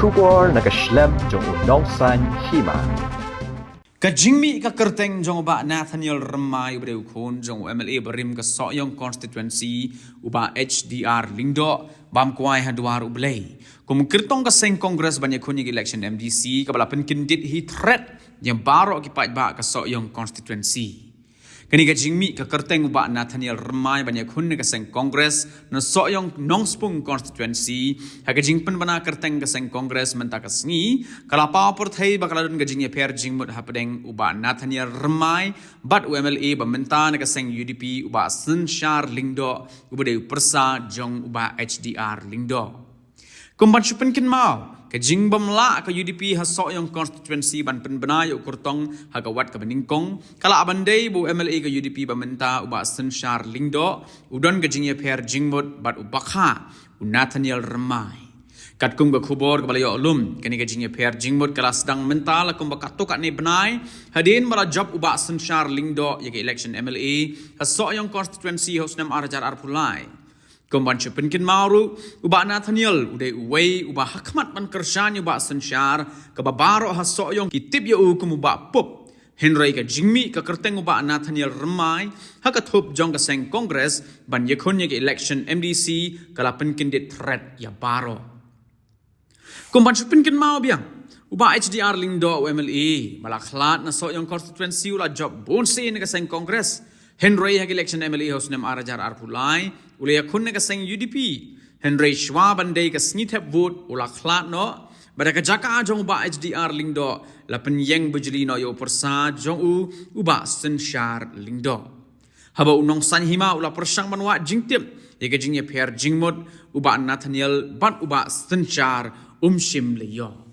Shubor nakaslem jong unongsan Hima. Ka Jingmi ka kerteng jong uba Nathaniel Ramai uba Ïakhun jong MLA berim ka Soyong constituency uba HDR Lyngdoh bam kuai haduar ublay. Kum kirtong ka seng kongres banyak kuning election MDC ka bala penkindit hi threat yang baru akibat ba ka Soyong constituency. Kini ka Jingmi ka kerteng uba Nathaniel Ramai banyak kuning ka seng kongres na Soyong nongspung constituency ha ka jingpen bana kerteng ka seng kongres menta ka sngi kala pa porthai bakaladun ka Jingiapher Jingmut hapadeng uba Nathaniel Ramai bat UMLA ba menta na ka seng UDP uba Senshar Lyngdoh uba de persa jong uba HDR Lyngdoh. Kumban chupen kin mau ka jingbam la ka UDP ha Soyong constituency ban penbenay ukurtong ha ka wat ka beningkong kala abandai bu MLA ka UDP ba menta uba Senshar Lyngdoh udon ka Jingiapher Jingmut bat ubakha Nathaniel Ramai. Kat kum ka khubor ka balayo alum kani ka Jingiapher Jingmut kala sedang mental kum ba katuk ni benai hadin bala job uba Senshar Lyngdoh ya election MLA ha Soyong constituency hosnam arajar arpulai. Kumban penkin maru uba Nathaniel uday uway uba hakmat man kershan uba Senshar ka babaro ha Soyong kitip ya kum uba pop Henry ka Jingmi ka kerteng uba Nathaniel Ramai ha ka thup jong ka seng kongres ban Ïakhun ya election MDC kala penkin dit threat ya baro. Kumban penkin mau biang uba HDR Lyngdoh UMLA malakhlat na Soyong constituency ula job bonsi na ka seng kongres Henry ha election MLA hosnem arajar arpulai ule Ïakhun ka seng UDP Henry shwa bandai ka snithep vote ula khlat no bada ka jaka jong uba HDR Lyngdoh la penyeng bujli no yo persa jong uba Senshar Lyngdoh haba unong san Hima ula persang manwa jingtip ya ka Jingiapher Jingmut uba Nathaniel bat uba Senshar shim leyo.